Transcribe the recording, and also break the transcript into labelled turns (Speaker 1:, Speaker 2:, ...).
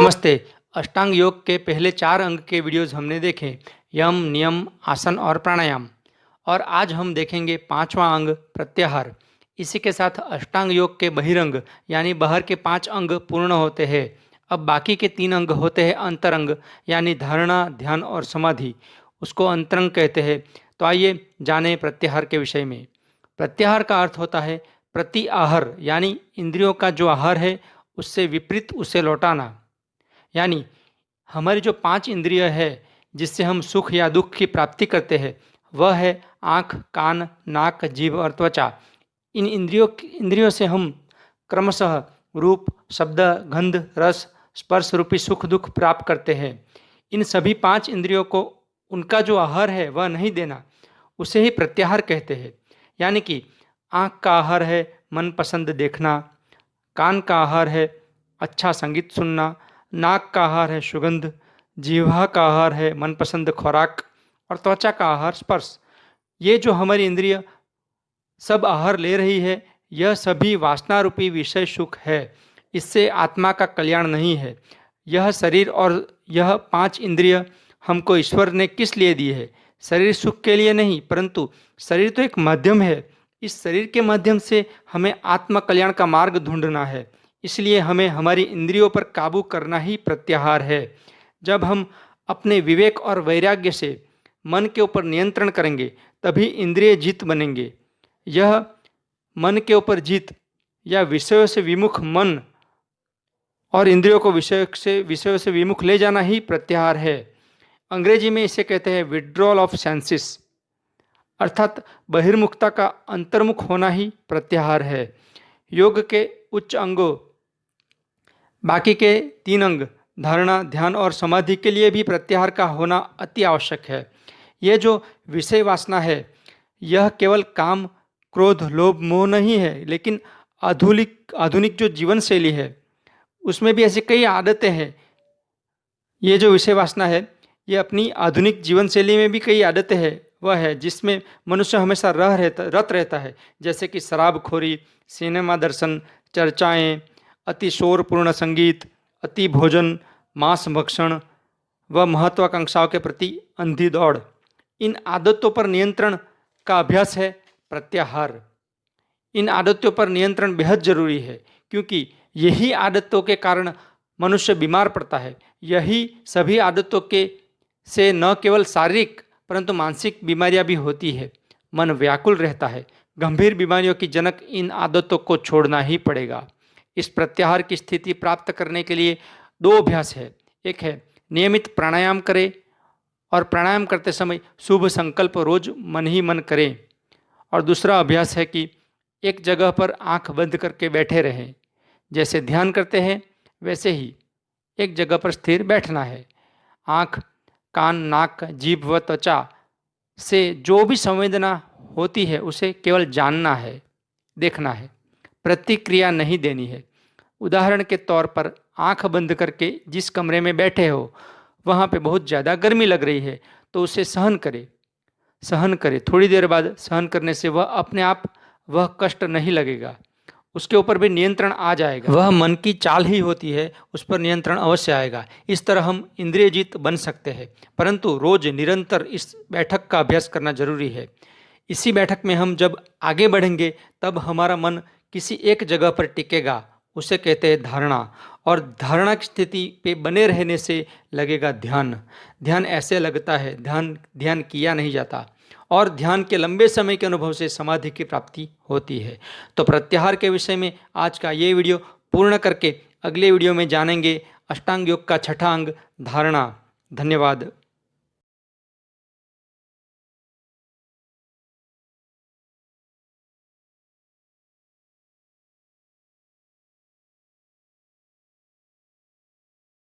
Speaker 1: नमस्ते। अष्टांग योग के पहले 4 अंग के वीडियोज़ हमने देखे, यम, नियम, आसन और प्राणायाम। और आज हम देखेंगे 5वां अंग प्रत्याहार। इसी के साथ अष्टांग योग के बहिरंग यानी बाहर के 5 अंग पूर्ण होते हैं। अब बाकी के 3 अंग होते हैं अंतरंग यानी धारणा, ध्यान और समाधि। उसको अंतरंग कहते हैं। तो आइए जानें प्रत्याहार के विषय में। प्रत्याहार का अर्थ होता है प्रति आहर यानी इंद्रियों का जो आहार है उससे विपरीत उसे लौटाना। यानी हमारी जो 5 इंद्रिय है जिससे हम सुख या दुख की प्राप्ति करते हैं वह है आँख, कान, नाक, जीभ और त्वचा। इन इंद्रियों से हम क्रमशः रूप, शब्द, गंध, रस, स्पर्श रूपी सुख दुख प्राप्त करते हैं। इन सभी 5 इंद्रियों को उनका जो आहार है वह नहीं देना, उसे ही प्रत्याहार कहते हैं। यानी कि आँख का आहार है मनपसंद देखना, कान का आहार है अच्छा संगीत सुनना, नाक का आहार है सुगंध, जीवा का आहार है मनपसंद खुराक और त्वचा का आहार स्पर्श। ये जो हमारी इंद्रिय सब आहार ले रही है यह सभी वासना रूपी विषय सुख है। इससे आत्मा का कल्याण नहीं है। यह शरीर और यह 5 इंद्रिय हमको ईश्वर ने किस लिए दी है? शरीर सुख के लिए नहीं, परंतु शरीर तो एक माध्यम है। इस शरीर के माध्यम से हमें आत्म कल्याण का मार्ग ढूंढना है। इसलिए हमें हमारी इंद्रियों पर काबू करना ही प्रत्याहार है। जब हम अपने विवेक और वैराग्य से मन के ऊपर नियंत्रण करेंगे तभी इंद्रिय जीत बनेंगे। यह मन के ऊपर जीत या विषयों से विमुख मन और इंद्रियों को विषयों से विमुख ले जाना ही प्रत्याहार है। अंग्रेजी में इसे कहते हैं विड्रॉल ऑफ सेंसेस, अर्थात बहिर्मुखता का अंतर्मुख होना ही प्रत्याहार है। योग के उच्च अंगों बाकी के 3 अंग धारणा, ध्यान और समाधि के लिए भी प्रत्याहार का होना अति आवश्यक है। ये जो विषय वासना है यह केवल काम, क्रोध, लोभ, मोह नहीं है, लेकिन आधुनिक जो जीवन शैली है उसमें भी ऐसी कई आदतें हैं। ये जो विषय वासना है ये अपनी आधुनिक जीवन शैली में भी कई आदतें हैं वह है जिसमें मनुष्य हमेशा रत रहता है, जैसे कि शराबखोरी, सिनेमा दर्शन, चर्चाएं, अति शोरपूर्ण संगीत, अति भोजन, मांस भक्षण व महत्वाकांक्षाओं के प्रति अंधी दौड़। इन आदतों पर नियंत्रण का अभ्यास है प्रत्याहार। इन आदतों पर नियंत्रण बेहद जरूरी है क्योंकि यही आदतों के कारण मनुष्य बीमार पड़ता है। यही सभी आदतों के से न केवल शारीरिक परंतु मानसिक बीमारियां भी होती है। मन व्याकुल रहता है। गंभीर बीमारियों की जनक इन आदतों को छोड़ना ही पड़ेगा। इस प्रत्याहार की स्थिति प्राप्त करने के लिए 2 अभ्यास है। एक है नियमित प्राणायाम करें और प्राणायाम करते समय शुभ संकल्प रोज मन ही मन करें। और दूसरा अभ्यास है कि एक जगह पर आंख बंद करके बैठे रहें। जैसे ध्यान करते हैं वैसे ही एक जगह पर स्थिर बैठना है। आँख, कान, नाक, जीभ व त्वचा से जो भी संवेदना होती है उसे केवल जानना है, देखना है, प्रतिक्रिया नहीं देनी है। उदाहरण के तौर पर आंख बंद करके जिस कमरे में बैठे हो वहाँ पे बहुत ज़्यादा गर्मी लग रही है तो उसे सहन करें। थोड़ी देर बाद सहन करने से वह अपने आप वह कष्ट नहीं लगेगा, उसके ऊपर भी नियंत्रण आ जाएगा। वह मन की चाल ही होती है, उस पर नियंत्रण अवश्य आएगा। इस तरह हम इंद्रिय जीत बन सकते हैं, परंतु रोज निरंतर इस बैठक का अभ्यास करना जरूरी है। इसी बैठक में हम जब आगे बढ़ेंगे तब हमारा मन किसी एक जगह पर टिकेगा, उसे कहते हैं धारणा। और धारणा की स्थिति पे बने रहने से लगेगा ध्यान। ध्यान ऐसे लगता है, ध्यान किया नहीं जाता। और ध्यान के लंबे समय के अनुभव से समाधि की प्राप्ति होती है। तो प्रत्याहार के विषय में आज का ये वीडियो पूर्ण करके अगले वीडियो में जानेंगे अष्टांग योग का 6ठा अंग धारणा। धन्यवाद।